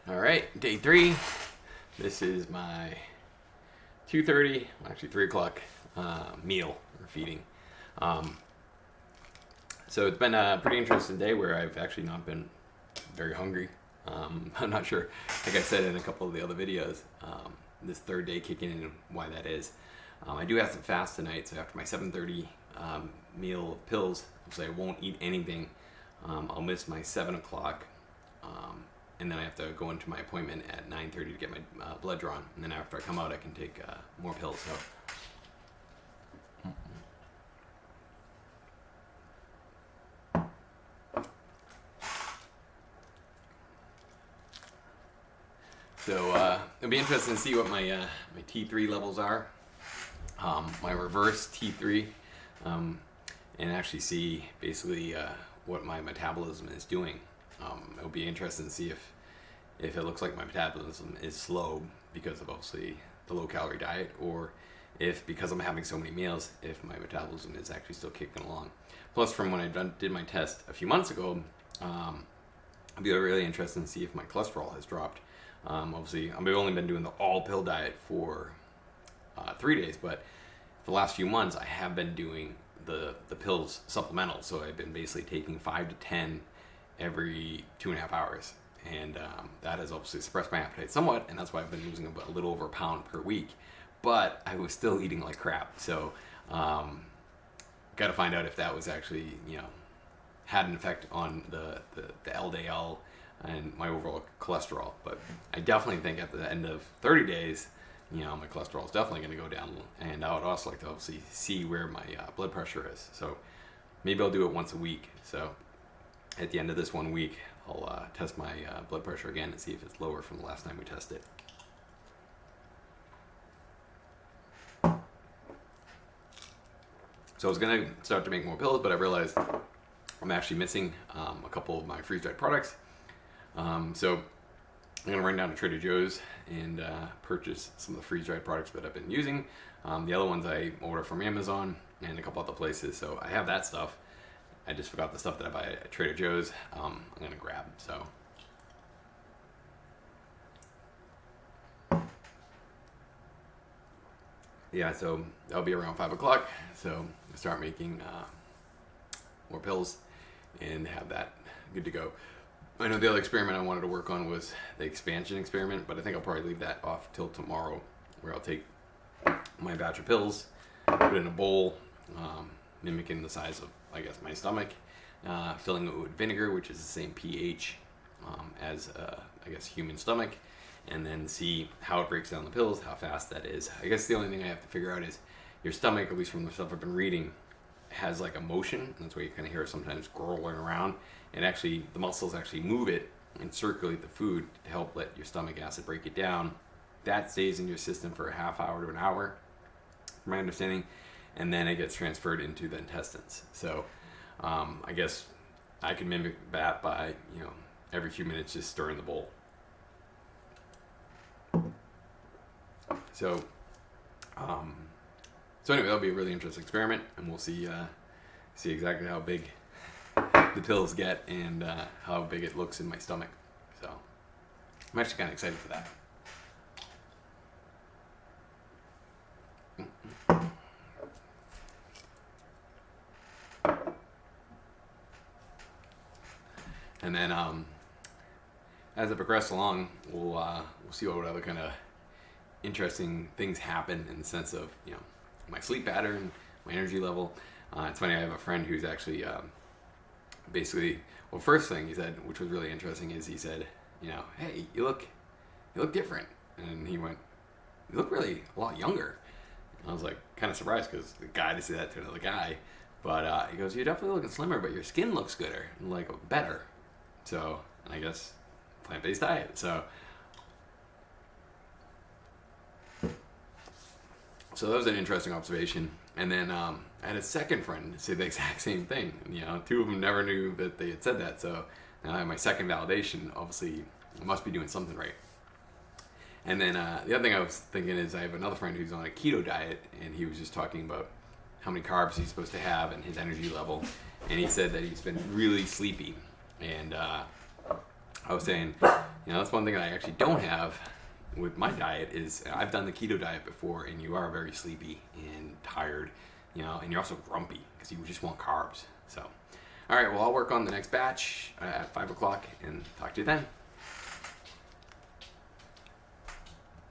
All right, day 3. This is my 2:30, actually 3 o'clock meal or feeding. Um, so it's been a pretty interesting day where I've actually not been very hungry. I'm not sure, like I said in a couple of the other videos, this third day kicking in and why that is. I do have to fast tonight, so after my 7:30 meal of pills, so I won't eat anything. I'll miss my 7 o'clock. And then I have to go into my appointment at 9:30 to get my blood drawn. And then after I come out, I can take more pills. So it'll be interesting to see what my T3 levels are, my reverse T3, and actually see basically what my metabolism is doing. It'll be interesting to see if it looks like my metabolism is slow because of obviously the low calorie diet, or if because I'm having so many meals, if my metabolism is actually still kicking along. Plus, from when I did my test a few months ago, it'll be really interesting to see if my cholesterol has dropped. Obviously, I've only been doing the all pill diet for 3 days, but for the last few months, I have been doing the pills supplemental. So I've been basically taking 5 to 10 every 2.5 hours, and that has obviously suppressed my appetite somewhat, and that's why I've been losing about a little over a pound per week, but I was still eating like crap. So got to find out if that was actually, had an effect on the LDL and my overall cholesterol. But I definitely think at the end of 30 days, my cholesterol is definitely going to go down, and I would also like to obviously see where my blood pressure is. So maybe I'll do it once a week. So at the end of this 1 week, I'll test my blood pressure again and see if it's lower from the last time we tested. So I was going to start to make more pills, but I realized I'm actually missing a couple of my freeze-dried products. So I'm going to run down to Trader Joe's and purchase some of the freeze-dried products that I've been using. The other ones I order from Amazon and a couple other places. So I have that stuff. I just forgot the stuff that I buy at Trader Joe's. I'm going to grab. So yeah, so that'll be around 5 o'clock. So I start making more pills and have that good to go. I know the other experiment I wanted to work on was the expansion experiment, but I think I'll probably leave that off till tomorrow, where I'll take my batch of pills, put it in a bowl, mimicking the size of, I guess, my stomach, filling it with vinegar, which is the same pH as, I guess, human stomach, and then see how it breaks down the pills, how fast that is. I guess the only thing I have to figure out is your stomach, at least from the stuff I've been reading, has like a motion, and that's why you kind of hear it sometimes growling around, and actually the muscles actually move it and circulate the food to help let your stomach acid break it down. That stays in your system for a half hour to an hour, from my understanding, and then it gets transferred into the intestines. So I guess I can mimic that by, every few minutes just stirring the bowl. So anyway, that'll be a really interesting experiment, and we'll see exactly how big the pills get and how big it looks in my stomach. So I'm actually kind of excited for that. And then as I progress along, we'll see what other kind of interesting things happen in the sense of, my sleep pattern, my energy level. It's funny, I have a friend who's actually basically, well, first thing he said, which was really interesting, is he said, hey, you look different. And he went, you look really a lot younger. And I was like kind of surprised, because the guy to say that to another guy, but he goes, you're definitely looking slimmer, but your skin looks gooder and like better. So, and I guess plant-based diet. So that was an interesting observation. And then I had a second friend say the exact same thing. Two of them never knew that they had said that. So now I have my second validation. Obviously, I must be doing something right. And then the other thing I was thinking is I have another friend who's on a keto diet, and he was just talking about how many carbs he's supposed to have and his energy level. And he said that he's been really sleepy. And I was saying, You know, that's one thing that I actually don't have with my diet is I've done the keto diet before, and you are very sleepy and tired, you know, and you're also grumpy because you just want carbs. So, all right, well, I'll work on the next batch at 5 o'clock and talk to you then.